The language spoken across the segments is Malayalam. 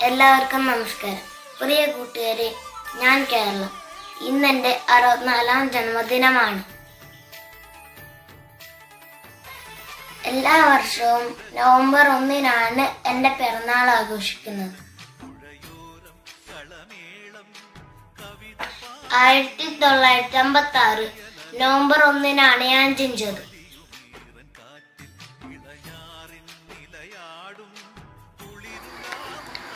എല്ലാവർക്കും നമസ്കാരം. പ്രിയ കൂട്ടുകാരെ, ഞാൻ കേരളം. ഇന്നെൻ്റെ 64ാം ജന്മദിനമാണ്. എല്ലാ വർഷവും നവംബർ 1-നാണ് എൻ്റെ പിറന്നാൾ ആഘോഷിക്കുന്നത്. 1956 നവംബർ 1-നാണ് ഞാൻ ജനിച്ചത്.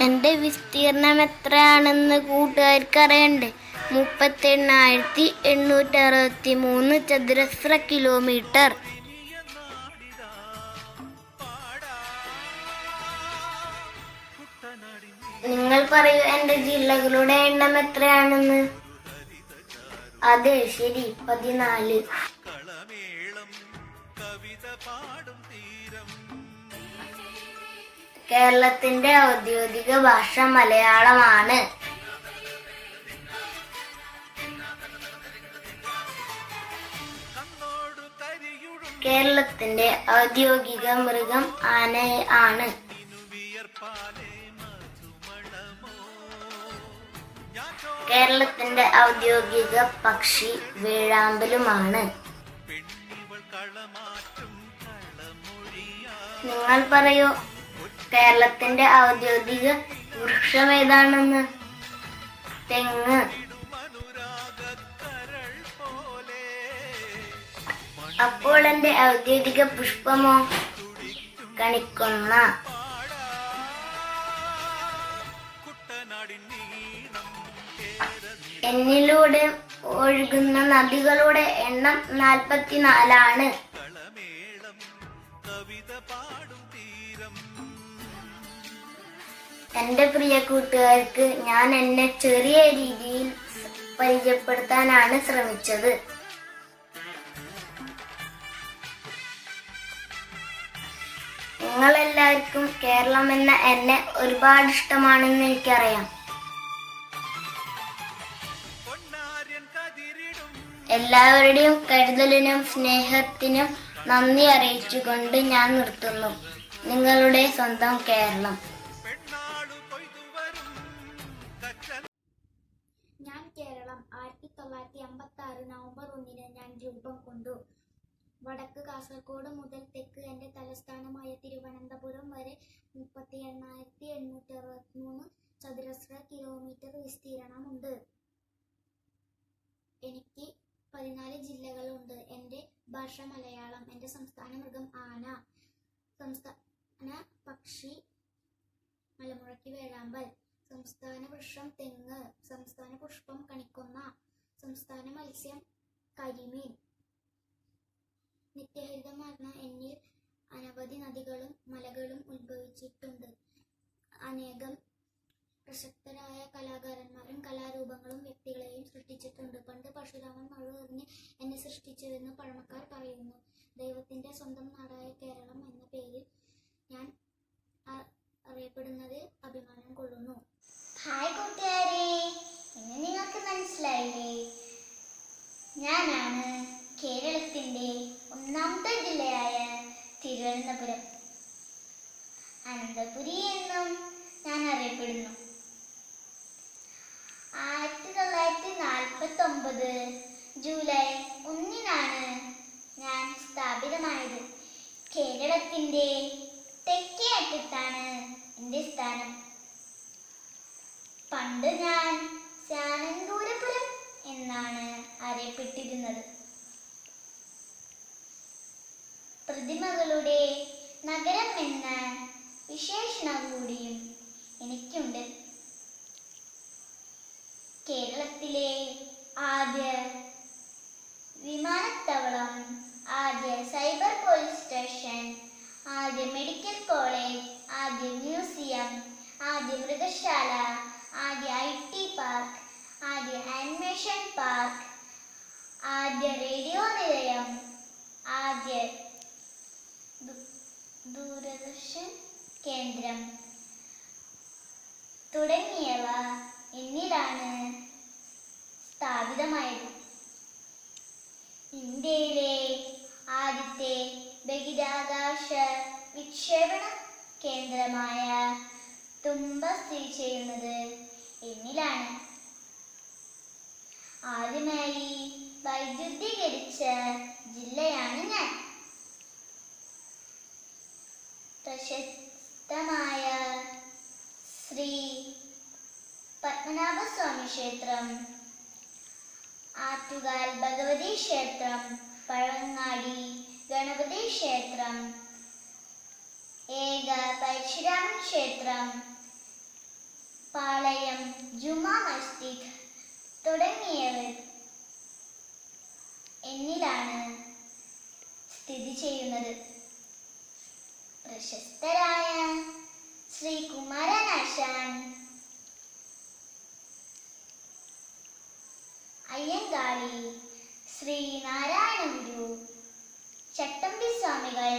എൻ്റെ വിസ്തീർണം എത്രയാണെന്ന് കൂട്ടുകാർക്ക് അറിയണ്ടേ? 38,863 ചതുരശ്ര കിലോമീറ്റർ. നിങ്ങൾ പറയൂ, എൻ്റെ ജില്ലകളുടെ എണ്ണം എത്രയാണെന്ന്? അതെ, ശരി, 14. കേരളത്തിന്റെ ഔദ്യോഗിക ഭാഷ മലയാളമാണ്. കേരളത്തിന്റെ ഔദ്യോഗിക മൃഗം ആന ആണ്. കേരളത്തിന്റെ ഔദ്യോഗിക പക്ഷി വേഴാമ്പലുമാണ്. നിങ്ങൾ പറയൂ, കേരളത്തിന്റെ ഔദ്യോഗിക വൃക്ഷം ഏതാണെന്ന്? തെങ്ങ്. അപ്പോൾ എന്റെ ഔദ്യോഗിക പുഷ്പമോ? കണിക്കൊന്ന. എന്നിലൂടെ ഒഴുകുന്ന നദികളുടെ എണ്ണം 44. എന്റെ പ്രിയ കൂട്ടുകാർക്ക് ഞാൻ എന്നെ ചെറിയ രീതിയിൽ പരിചയപ്പെടുത്താനാണ് ശ്രമിച്ചത്. നിങ്ങളെല്ലാവർക്കും കേരളം എന്ന എന്നെ ഒരുപാട് ഇഷ്ടമാണെന്ന് എനിക്കറിയാം. എല്ലാവരുടെയും കരുതലിനും സ്നേഹത്തിനും നന്ദി അറിയിച്ചുകൊണ്ട് ഞാൻ നിർത്തുന്നു. നിങ്ങളുടെ സ്വന്തം കേരളം. ഞാൻ കേരളം 1956 നവംബർ 1-ന് ഞാൻ രൂപം കൊണ്ടു. വടക്ക് കാസർഗോഡ് മുതൽ തെക്ക് എൻ്റെ തലസ്ഥാനമായ തിരുവനന്തപുരം വരെ 38,863 ചതുരശ്ര കിലോമീറ്റർ വിസ്തീർണമുണ്ട്. എനിക്ക് 14 ജില്ലകളുണ്ട്. എൻ്റെ ഭാഷ മലയാളം. എൻ്റെ സംസ്ഥാന മൃഗം ആന. സംസ്ഥാന പക്ഷി മലമുഴക്കി വേഴാമ്പൽ. സംസ്ഥാന വൃക്ഷം തെങ്ങ്. സംസ്ഥാന പുഷ്പം കണിക്കൊന്ന. സംസ്ഥാന മത്സ്യം കരിമീൻ. നിത്യഹരിതമാർന്ന എന്നിൽ അനവധി നദികളും മലകളും ഉത്ഭവിച്ചിട്ടുണ്ട്. അനേകം പ്രശസ്തരായ കലാകാരന്മാരും കലാരൂപങ്ങളും വ്യക്തികളെയും സൃഷ്ടിച്ചിട്ടുണ്ട്. പണ്ട് പരശുരാമൻ മഴ എറിഞ്ഞ് എന്നെ സൃഷ്ടിച്ചുവെന്ന് പഴമക്കാർ പറയുന്നു. ദൈവത്തിന്റെ സ്വന്തം നാടായ കേരളം എന്ന പേരിൽ ഞാൻ അറിയപ്പെടുന്നത് അഭിമാനം കൊള്ളുന്നു. ഹായ് കൂട്ടുകാരെ, ഇന്ന് നിങ്ങൾക്ക് മനസ്സിലായില്ലേ? ഞാനാണ് കേരളത്തിന്റെ 1ാമത്തെ ജില്ലയായ തിരുവനന്തപുരം. അനന്തപുരി എന്നും ഞാൻ അറിയപ്പെടുന്നു. 1949 ജൂലൈ 1-നാണ് ഞാൻ സ്ഥാപിതമായത്. കേരളത്തിന്റെ തെക്കേ അറ്റത്താണ് എൻ്റെ സ്ഥാനം. പണ്ട് ഞാൻ ശാനന്തൂരപുരം എന്നാണ് അറിയപ്പെട്ടിരുന്നത്. പ്രതിമകളുടെ നഗരം എന്ന വിശേഷണം കൂടിയും കേരളത്തിലെ ആദ്യ വിമാനത്താവളം, ആദ്യ സൈബർ പോലീസ് സ്റ്റേഷൻ, ആദ്യ മെഡിക്കൽ കോളേജ്, ആദ്യ മ്യൂസിയം, ആദ്യ മൃഗശാല, ആദ്യ IT പാർക്ക്, ആദ്യ ആനിമേഷൻ പാർക്ക്, ആദ്യ റേഡിയോ നിലയം, ആദ്യ ദൂരദർശൻ കേന്ദ്രം തുടങ്ങിയവ എന്നിലാണ് സ്ഥാപിതമായത്. ഇന്ത്യയിലെ ആദ്യത്തെ ബഹിരാകാശ വിക്ഷേപണ കേന്ദ്രമായ തുമ്പ സ്ഥിതി ചെയ്യുന്നത് എന്നിലാണ്. ആദ്യമായി വൈദ്യുതീകരിച്ച ജില്ലയാണ് ഞാൻ. പ്രശസ്തമായ ശ്രീ പത്മനാഭസ്വാമി ക്ഷേത്രം, ആറ്റുകാൽ ഭഗവതി ക്ഷേത്രം, പഴങ്ങാടി ഗണപതി ക്ഷേത്രം, ഏക പരശുരാമൻ ക്ഷേത്രം, പാളയം ജുമാ മസ്ജിദ് തുടങ്ങിയവ എന്നിലാണ് സ്ഥിതി ചെയ്യുന്നത്. പ്രശസ്തരായ ശ്രീ കുമാരനാശാൻ, അയ്യങ്കാളി, ശ്രീ നാരായണ ഗുരു, ചട്ടമ്പി സ്വാമികൾ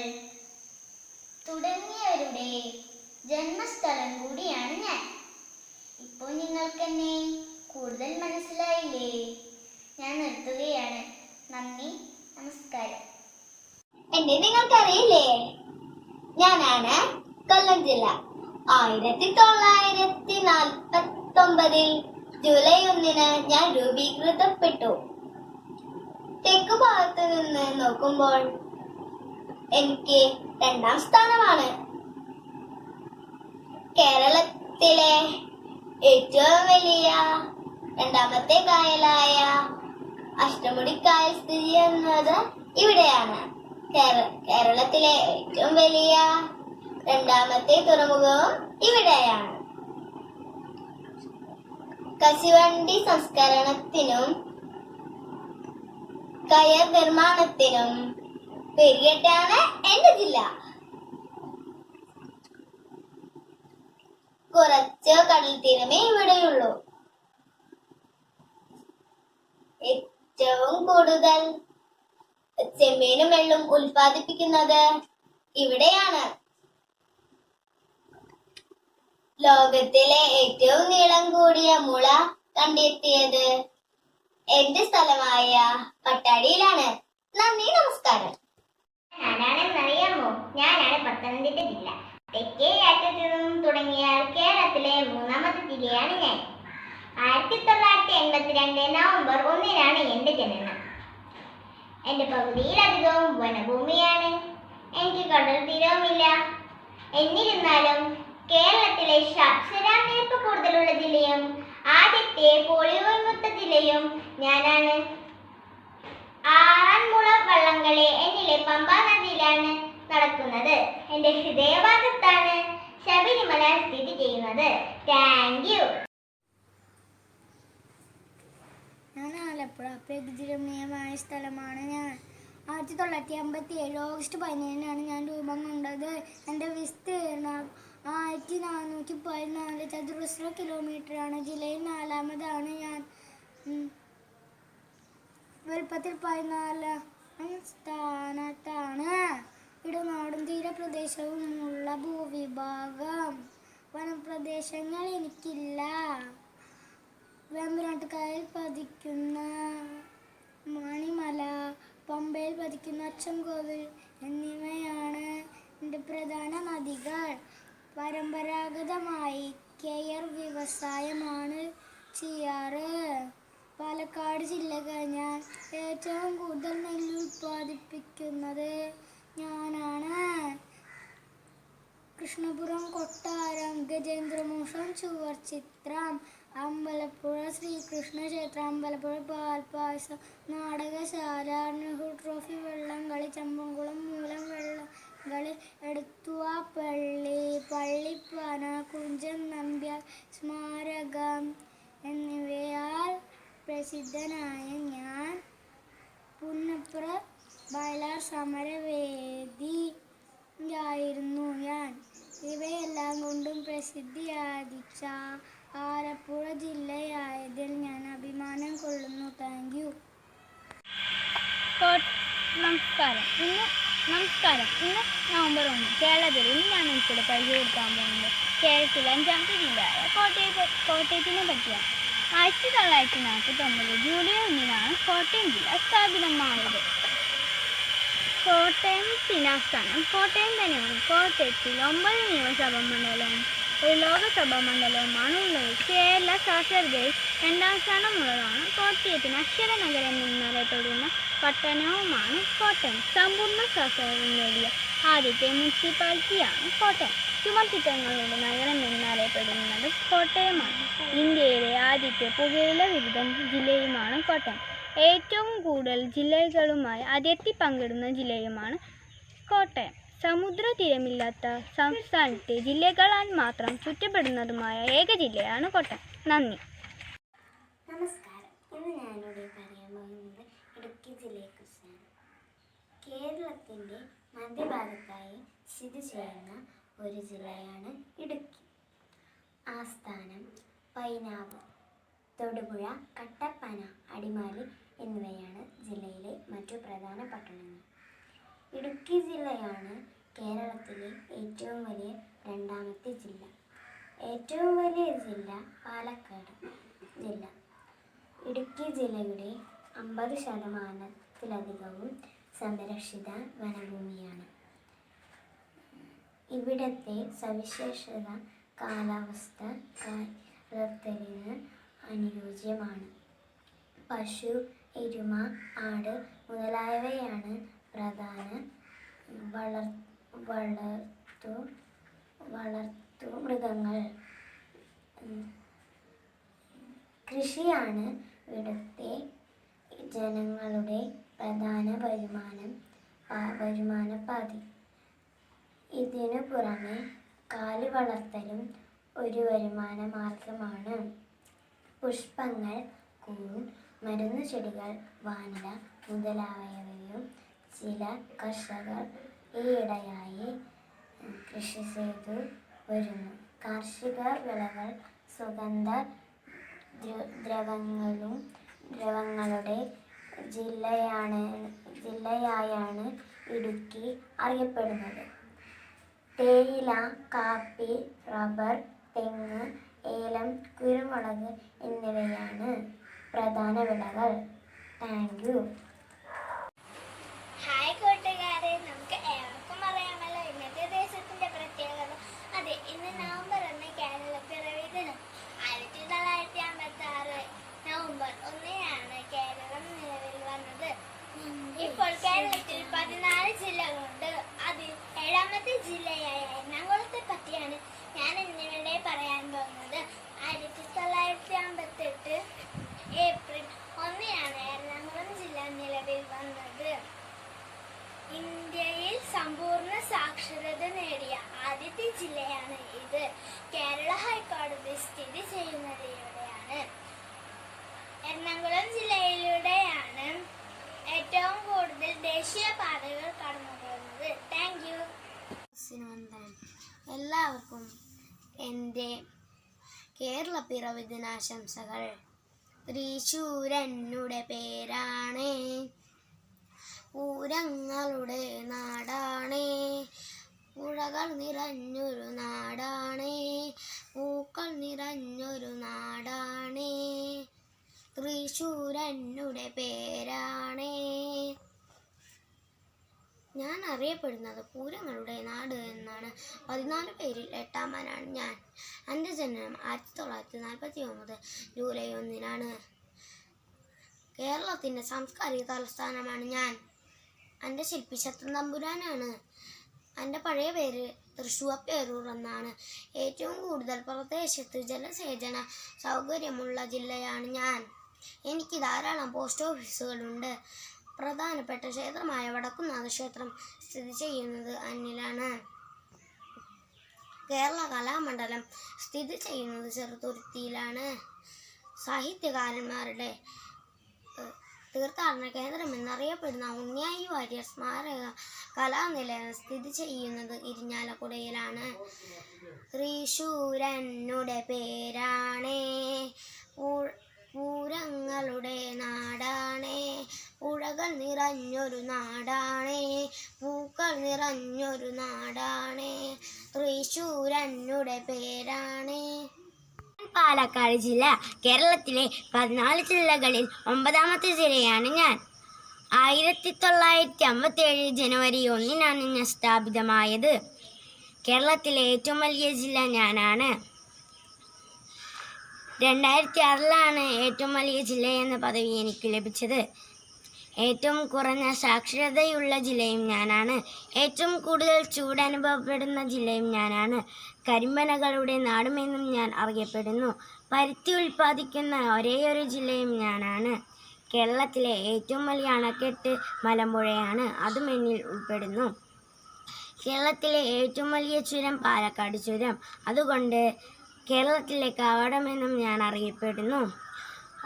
തുടങ്ങിയവരുടെ ജന്മസ്ഥലം കൂടിയാണ് ഞാൻ. ഇപ്പോൾ നിങ്ങൾക്കെന്നെ കൂടുതൽ മനസ്സിലായില്ലേ? ഞാൻ നിർത്തുകയാണ്. നന്ദി, നമസ്കാരം. എന്നെ നിങ്ങൾക്കറിയില്ലേ? ഞാനാണ് കൊല്ലം ജില്ല. 1949 ജൂലൈ 1 ഞാൻ രൂപീകൃതപ്പെട്ടു. തെക്കു ഭാഗത്ത് നിന്ന് നോക്കുമ്പോൾ എനിക്ക് 2ാം സ്ഥാനമാണ്. കേരളത്തിലെ ഏറ്റവും വലിയ 2ാമത്തെ കായലായ അഷ്ടമുടിക്കായൽ സ്ഥിതി ചെയ്യുന്നത് ഇവിടെയാണ്. കേരളത്തിലെ ഏറ്റവും വലിയ 2ാമത്തെ തുറമുഖവും ഇവിടെയാണ്. കശുവണ്ടി സംസ്കരണത്തിനും കയർ നിർമ്മാണത്തിനും പേരുകേട്ടാണ് എന്റെ ജില്ല. കുറച്ച് കടൽ തീരമേ ഇവിടെയുള്ളൂ. ഏറ്റവും കൂടുതൽ ചെമ്മീനും വെള്ളം ഉൽപ്പാദിപ്പിക്കുന്നത് ഇവിടെയാണ്. ലോകത്തിലെ ഏറ്റവും നീളം കൂടിയ മുള കണ്ടെത്തിയത് എന്റെ സ്ഥലമായ പട്ടാടിയിലാണ്. നന്ദി, നമസ്കാരം. ആരാണെന്നറിയാമോ? ഞാനാണ് പത്തനംതിട്ട ജില്ല. തെക്കേ അറ്റത്തു നിന്നും തുടങ്ങിയാൽ കേരളത്തിലെ 3ാമത്തെ ജില്ലയാണ് ഞാൻ. 1982 നവംബർ 1 എന്റെ ജനനം. എന്റെ പകുതിയിലധികവും വനഭൂമിയാണ്. എനിക്ക് കടൽ തീരവുമില്ല. എന്നിരുന്നാലും കേരളത്തിലെ സാക്ഷരതാനിരക്ക് കൂടുതലുള്ള ജില്ലയും ആദ്യത്തെ പോളിയോ വിമുക്ത ജില്ലയും ഞാനാണ്. ആറന്മുള വള്ളംകളി എന്നിലെ പമ്പാ നദിയിലാണ് നടക്കുന്നത്. എന്റെ ഹൃദയഭാഗത്താണ് ശബരിമല സ്ഥിതി ചെയ്യുന്നത്. Thank you. ഞാൻ ആലപ്പുഴ. പ്രകൃതിരമണീയമായ സ്ഥലമാണ് ഞാൻ. 1957 ഓഗസ്റ്റ് 17 ഞാൻ രൂപം കൊണ്ടത്. എൻ്റെ വിസ്തീർണം 1414 ചതുരശ്ര കിലോമീറ്ററാണ്. ജില്ലയിൽ 4ാമതാണ് ഞാൻ. വലുപ്പത്തിൽ 14ാം സ്ഥാനത്താണ്. ഇടനാടും തീരപ്രദേശവുമുള്ള ഭൂവിഭാഗം. വനപ്രദേശങ്ങൾ എനിക്കില്ല. വേമ്പനാട്ടുകായൽ പതിക്കുന്ന മണിമല, പമ്പയിൽ പതിക്കുന്ന അച്ചൻകോവിൽ എന്നിവയാണ് എൻ്റെ പ്രധാന നദികൾ. പരമ്പരാഗതമായി കയർ വ്യവസായമാണ് ചെയ്യാറ്. പാലക്കാട് ജില്ല കഴിഞ്ഞാൽ ഏറ്റവും കൂടുതൽ നെല്ല് ഉൽപ്പാദിപ്പിക്കുന്നത് ഞാനാണ്. കൃഷ്ണപുരം കൊട്ടാരം, ഗജേന്ദ്രമോക്ഷം ചുവർ ചിത്രം, അമ്പലപ്പുഴ ശ്രീകൃഷ്ണ ക്ഷേത്രം, അമ്പലപ്പുഴ പാൽപ്പായസം, നാടകശാല, നെഹ്റു ട്രോഫി വള്ളംകളി, ചമ്പക്കുളം മൂലം വള്ളംകളി, എടത്തുവാപ്പള്ളി, പള്ളിപ്പാന, കുഞ്ചൻ നമ്പ്യാർ സ്മാരകം എന്നിവയാൽ പ്രസിദ്ധനായ ഞാൻ പുന്നപ്ര വയലാർ സമരവേദിയായിരുന്നു ഞാൻ. ഇവയെല്ലാം കൊണ്ടും പ്രസിദ്ധിയാർജിച്ച ആലപ്പുഴ ജില്ലയായതിൽ ഞാൻ അഭിമാനം കൊള്ളുന്നു. Thank you. നമസ്കാരം. ഇന്ന് നവംബർ 1 കേരളത്തിൽ ഇന്ന് ഞാൻ ഉൾപ്പെടെ പരിചയപ്പെടുത്താൻ പോകുന്നത് കേരളത്തിലെ 5ാമത്തെ ജില്ലയായ കോട്ടയത്തിനെ പറ്റിയാണ്. 1949 ജൂലൈ 1 കോട്ടയം ജില്ല സ്ഥാപിതമായത്. കോട്ടയത്തിന് ആസ്ഥാനം കോട്ടയം തന്നെയാണ്. കോട്ടയത്തിൽ 9 നിയമസഭാ മണ്ഡലവും 1 ലോകസഭാ മണ്ഡലവുമാണ് ഉള്ളത്. കേരള സാക്ഷരതയിൽ 2ാം സ്ഥാനമുള്ളതാണ്. കോട്ടയത്തിന് അക്ഷരനഗരം എന്നറിയപ്പെടുന്ന പട്ടണവുമാണ് കോട്ടയം. സമ്പൂർണ്ണ സാക്ഷരത നേടിയ ആദ്യത്തെ മുനിസിപ്പാലിറ്റിയാണ് കോട്ടയം. ചുമർച്ചിത്രങ്ങളുടെ നഗരം എന്നറിയപ്പെടുന്നത് കോട്ടയമാണ്. ഇന്ത്യയിലെ ആദ്യത്തെ പുകയില വിരുദ്ധ ജില്ലയുമാണ് കോട്ടയം. ഏറ്റവും കൂടുതൽ ജില്ലകളുമായി അതിർത്തി പങ്കിടുന്ന ജില്ലയുമാണ് കോട്ടയം. സമുദ്രതീരമില്ലാത്ത സംസ്ഥാനത്തെ ജില്ലകളാൽ മാത്രം ചുറ്റപ്പെടുന്നതുമായ ഏക ജില്ലയാണ് കോട്ടയം. നന്ദി. നമസ്കാരം. ഇന്ന് ഞാനിവിടെ പറയാൻ പോകുന്നത് ഇടുക്കി ജില്ലയെക്കുറിച്ചാണ്. കേരളത്തിൻ്റെ മധ്യഭാഗത്തായി സ്ഥിതി ചെയ്യുന്ന ഒരു ജില്ലയാണ് ഇടുക്കി. ആസ്ഥാനം പൈനാവ്, തൊടുപുഴ, കട്ടപ്പന, അടിമാലി എന്നിവയാണ് ജില്ലയിലെ മറ്റു പ്രധാന പട്ടണങ്ങൾ. ഇടുക്കി ജില്ലയാണ് കേരളത്തിലെ ഏറ്റവും വലിയ 2ാമത്തെ ജില്ല. ഏറ്റവും വലിയ ജില്ല പാലക്കാട് ജില്ല. ഇടുക്കി ജില്ലയുടെ 50% സംരക്ഷിത വനഭൂമിയാണ്. ഇവിടത്തെ സവിശേഷത കാലാവസ്ഥ കേരളത്തിന് അനുയോജ്യമാണ്. പശു, എരുമ, ആട് മുതലായവയാണ് പ്രധാന വളർത്തു മൃഗങ്ങൾ. കൃഷിയാണ് ഇവിടുത്തെ ജനങ്ങളുടെ പ്രധാന വരുമാനോപാധി. ഇതിനു പുറമെ കാലി വളർത്തലും ഒരു വരുമാന മാർഗമാണ്. പുഷ്പങ്ങൾ, കൂൺ, മരുന്നുചെടികൾ, വാനില മുതലായവയും ചില കർഷകർ ഈയിടെയായി കൃഷി ചെയ്തു വരുന്നു. കാർഷിക വിളകൾ, സുഗന്ധ ദ്രവങ്ങളുടെ ജില്ലയായാണ് ഇടുക്കി അറിയപ്പെടുന്നത്. തേയില, കാപ്പി, റബ്ബർ, തെങ്ങ്, ഏലം, കുരുമുളക് എന്നിവയാണ് പ്രധാന വിളകൾ. Thank you. ഹായ് കൂട്ടുകാരെ, നമുക്ക് ഏവർക്കും അറിയാമല്ലോ ഇന്നത്തെ ദേശത്തിന്റെ പ്രത്യേകത. അതെ, ഇന്ന് നവംബർ 1 കേരള പിറവി ദിനം. 1956 നവംബർ 1 കേരളം നിലവിൽ വന്നത്. ഇപ്പോൾ കേരളത്തിൽ 14 ജില്ലകളുണ്ട്. അതിൽ 7ാമത്തെ ജില്ലയായ എറണാകുളത്തെ പറ്റിയാണ് ഞാൻ ഇന്നിവിടെ പറയാൻ പോകുന്നത്. 1958 ഏപ്രിൽ 1 എറണാകുളം ജില്ല നിലവിൽ വന്നത്. ഇന്ത്യയിൽ സമ്പൂർണ്ണ സാക്ഷരത നേടിയ ആദ്യത്തെ ജില്ലയാണ് ഇത്. കേരള ഹൈക്കോടതി സ്ഥിതി ചെയ്യുന്നത് ഇവിടെയാണ്. എറണാകുളം ജില്ലയിലൂടെയാണ് ഏറ്റവും കൂടുതൽ ദേശീയ പാതകൾ കടന്നുപോകുന്നത്. Thank you. എല്ലാവർക്കും എൻ്റെ കേരള പിറവി ദിനാശംസകൾ. തൃശ്ശൂരെന്നുടെ പേരാണ്, പൂരങ്ങളുടെ നാടാണ്, പുഴകൾ നിറഞ്ഞൊരു നാടാണ്, പൂക്കൾ നിറഞ്ഞൊരു നാടാണ്, തൃശ്ശൂരെന്നുടെ പേരാണ്. ഞാൻ അറിയപ്പെടുന്നത് പൂരങ്ങളുടെ നാട് എന്നാണ്. 14 പേരിൽ 8ാമനാണ് ഞാൻ. എൻ്റെ ജനനം 1949 ജൂലൈ 1. കേരളത്തിൻ്റെ സാംസ്കാരിക തലസ്ഥാനമാണ് ഞാൻ. എൻ്റെ ശില്പി ശക്തൻ തമ്പുരാനാണ്. എൻ്റെ പഴയ പേര് തൃശ്ശൂർ എന്നാണ്. ഏറ്റവും കൂടുതൽ പ്രദേശത്ത് ജലസേചന സൗകര്യമുള്ള ജില്ലയാണ് ഞാൻ. എനിക്ക് ധാരാളം പോസ്റ്റ് ഓഫീസുകളുണ്ട്. പ്രധാനപ്പെട്ട ക്ഷേത്രമായ വടക്കുംനാഥ ക്ഷേത്രം സ്ഥിതി ചെയ്യുന്നത് അന്നിലാണ്. കേരള കലാമണ്ഡലം സ്ഥിതി ചെയ്യുന്നത് ചെറുതുരുത്തിയിലാണ്. സാഹിത്യകാരന്മാരുടെ തീർത്ഥാടന കേന്ദ്രം എന്നറിയപ്പെടുന്ന ഉണ്ണിയായി വാര്യർ സ്മാരക കലാനിലയം സ്ഥിതി ചെയ്യുന്നത് ഇരിഞ്ഞാലക്കുടയിലാണ്. തൃശ്ശൂരനുടെ പേരാണേ, പൂരങ്ങളുടെ നാടാണേ, പുഴകൾ നിറഞ്ഞൊരു നാടാണേ, പൂക്കൾ നിറഞ്ഞൊരു നാടാണേ, തൃശ്ശൂരനുടെ പേരാണേ. പാലക്കാട് ജില്ല കേരളത്തിലെ 14 ജില്ലകളിൽ 9ാമത്തെ ജില്ലയാണ് ഞാൻ. 1957 ജനുവരി 1-നാണ് ഞാൻ സ്ഥാപിതമായത്. കേരളത്തിലെ ഏറ്റവും വലിയ ജില്ല ഞാനാണ്. 2006-ലാണ് ഏറ്റവും വലിയ ജില്ല എന്ന പദവി എനിക്ക് ലഭിച്ചത്. ഏറ്റവും കുറഞ്ഞ സാക്ഷരതയുള്ള ജില്ലയും ഞാനാണ്. ഏറ്റവും കൂടുതൽ ചൂട് അനുഭവപ്പെടുന്ന ജില്ലയും ഞാനാണ്. കരിമ്പനകളുടെ നാടുമെന്നും ഞാൻ അറിയപ്പെടുന്നു. പരുത്തി ഉൽപ്പാദിക്കുന്ന ഒരേയൊരു ജില്ലയും ഞാനാണ്. കേരളത്തിലെ ഏറ്റവും വലിയ അണക്കെട്ട് മലമ്പുഴയാണ്, അതും എന്നിൽ ഉൾപ്പെടുന്നു. കേരളത്തിലെ ഏറ്റവും വലിയ ചുരം പാലക്കാട് ചുരം, അതുകൊണ്ട് കേരളത്തിലെ കവാടമെന്നും ഞാൻ അറിയപ്പെടുന്നു.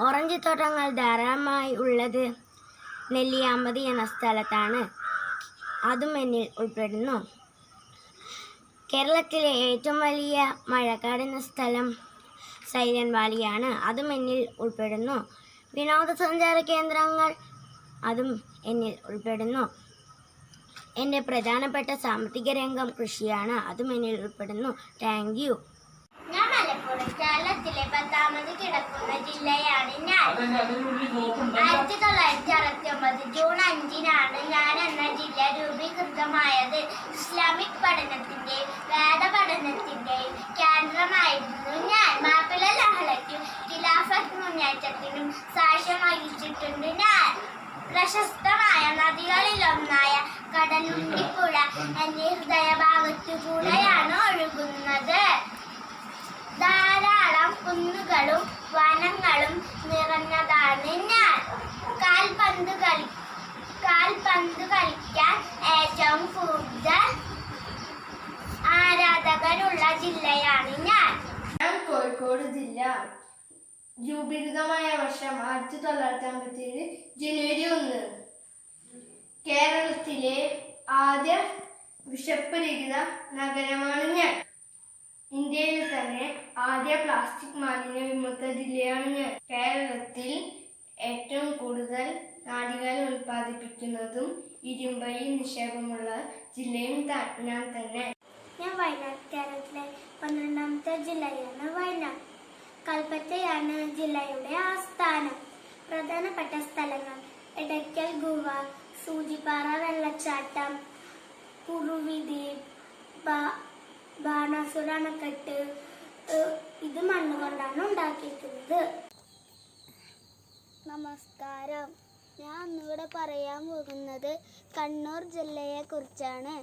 ഓറഞ്ച് തോട്ടങ്ങൾ ധാരാളമായി ഉള്ളത് നെല്ലിയാമ്പതി എന്ന സ്ഥലത്താണ്, അതും എന്നിൽ ഉൾപ്പെടുന്നു. കേരളത്തിലെ ഏറ്റവും വലിയ മഴക്കാട് എന്ന സ്ഥലം സൈലന്റ് വാലിയാണ്, അതും എന്നിൽ ഉൾപ്പെടുന്നു. വിനോദസഞ്ചാര കേന്ദ്രങ്ങൾ, അതും എന്നിൽ ഉൾപ്പെടുന്നു. എൻ്റെ പ്രധാനപ്പെട്ട സാമ്പത്തിക രംഗം കൃഷിയാണ്, അതും എന്നിൽ ഉൾപ്പെടുന്നു. Thank you. ഞാൻ മലപ്പുറം കേരളത്തിലെ 10ാമത് കിടക്കുന്ന ജില്ലയാണ് ഞാൻ. 1969 ജൂൺ 5-നാണ് ഞാൻ എന്ന ജില്ല രൂപീകൃതമായത്. ഇസ്ലാമിക് പഠനത്തിന്റെ വേദപഠനത്തിന്റെ കേന്ദ്രമായിരുന്നു ഞാൻ. മാപ്പിള ലഹളയ്ക്കും ഖിലാഫത്ത് മുന്നേറ്റത്തിനും സാക്ഷ്യം വഹിച്ചിട്ടുണ്ട് ഞാൻ. പ്രശസ്തമായ നദികളിലൊന്നായ കടലുണ്ടിപ്പുഴ എന്റെ ഹൃദയഭാഗത്തുകൂടെയാണ് ഒഴുകുന്നത്. ധാരാളം കുന്നുകളും വനങ്ങളും നിറഞ്ഞതാണ് ഞാൻ. കാൽപന്ത് കളിക്കാൻ ഏറ്റവും കൂടുതൽ ആരാധകരുള്ള ജില്ലയാണ് ഞാൻ. കോഴിക്കോട് ജില്ല. രൂപീകൃതമായ വർഷം 1957 ജനുവരി 1. കേരളത്തിലെ ആദ്യ ബിഷപ്പ് രഹിത നഗരമാണ് ഞാൻ. ഇന്ത്യയിൽ തന്നെ ആദ്യ പ്ലാസ്റ്റിക് മാലിന്യ വിമുക്ത ജില്ലയാണ് ഞാൻ. കേരളത്തിൽ ഏറ്റവും കൂടുതൽ നാളികേരം ഉൽപ്പാദിപ്പിക്കുന്നതും ഇരുമ്പയി നിക്ഷേപമുള്ള ജില്ലയും ഞാൻ തന്നെ. ഞാൻ വയനാട്. കേരളത്തിലെ 12ാമത്തെ ജില്ലയാണ് വയനാട്. കൽപ്പറ്റയാണ് ജില്ലയുടെ ആസ്ഥാനം. പ്രധാനപ്പെട്ട സ്ഥലങ്ങൾ എടയ്ക്കൽ ഗുഹ, സൂചിപ്പാറ വെള്ളച്ചാട്ടം, കുറുവി ദ്വീപ്, ബാണാസുര അണക്കെട്ട്. ഇത് മണ്ണുകൊണ്ടാണ് ഉണ്ടാക്കിയിരിക്കുന്നത്. നമസ്കാരം. ഞാൻ ഇന്നിവിടെ പറയാൻ പോകുന്നത് കണ്ണൂർ ജില്ലയെക്കുറിച്ചാണ്.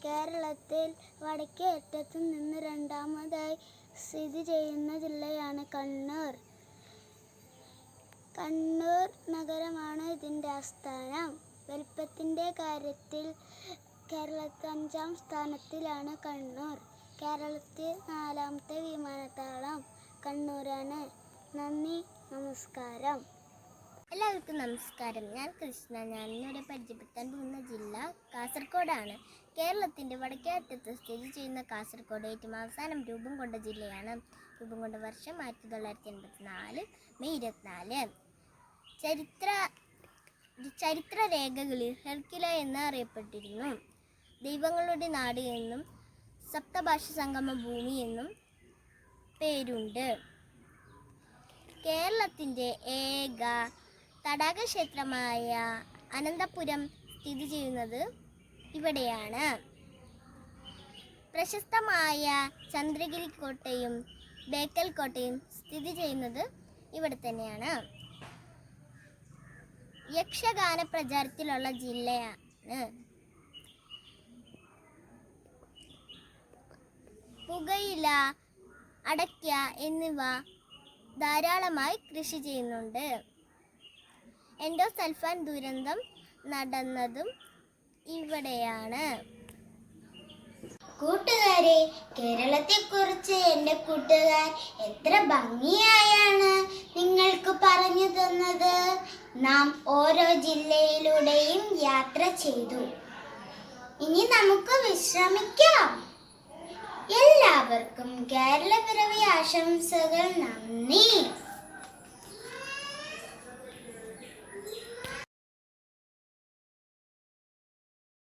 കേരളത്തിൽ വടക്കേ അറ്റത്തു നിന്ന് 2ാമതായി സ്ഥിതി ചെയ്യുന്ന ജില്ലയാണ് കണ്ണൂർ. കണ്ണൂർ നഗരമാണ് ഇതിൻ്റെ ആസ്ഥാനം. വലിപ്പത്തിൻ്റെ കാര്യത്തിൽ കേരളത്തിൽ 5ാം സ്ഥാനത്തിലാണ് കണ്ണൂർ. കേരളത്തിൽ 4ാമത്തെ വിമാനത്താവളം കണ്ണൂരാണ്. നന്ദി, നമസ്കാരം. എല്ലാവർക്കും നമസ്കാരം. ഞാൻ കൃഷ്ണ. ഞാൻ ഇന്നിവിടെ പരിചയപ്പെടുത്താൻ പോകുന്ന ജില്ല കാസർഗോഡാണ്. കേരളത്തിൻ്റെ വടക്കേ അറ്റത്ത് സ്ഥിതി ചെയ്യുന്ന കാസർഗോഡ് ഏറ്റവും അവസാനം രൂപം കൊണ്ട ജില്ലയാണ്. രൂപം കൊണ്ട വർഷം 1984 മെയ് 24. ചരിത്ര രേഖകളിൽ ഹെർക്കില എന്ന് അറിയപ്പെട്ടിരുന്നു. ദൈവങ്ങളുടെ നാട് എന്നും സപ്തഭാഷ സംഗമ ഭൂമി എന്നും പേരുണ്ട്. കേരളത്തിൻ്റെ ഏക തടാക ക്ഷേത്രമായ അനന്തപുരം സ്ഥിതി ചെയ്യുന്നത് ഇവിടെയാണ്. പ്രശസ്തമായ ചന്ദ്രഗിരി കോട്ടയും ബേക്കൽ കോട്ടയും സ്ഥിതി ചെയ്യുന്നത് ഇവിടെ തന്നെയാണ്. യക്ഷഗാന പ്രചാരത്തിലുള്ള ജില്ലയാണ്. പുകയില, അടയ്ക്ക എന്നിവ ധാരാളമായി കൃഷി ചെയ്യുന്നുണ്ട്. എൻഡോസൾഫാൻ ദുരന്തം നടന്നതും ഇവിടെയാണ്. കൂട്ടുകാരെ, കേരളത്തെക്കുറിച്ച് എൻ്റെ കൂട്ടുകാർ എത്ര ഭംഗിയായാണ് നിങ്ങൾക്ക് പറഞ്ഞു തന്നത്. നാം ഓരോ ജില്ലയിലൂടെയും യാത്ര ചെയ്തു. ഇനി നമുക്ക് വിശ്രമിക്കാം. എല്ലാവർക്കും കേരളപ്പിറവി ആശംസകൾ. നന്ദി.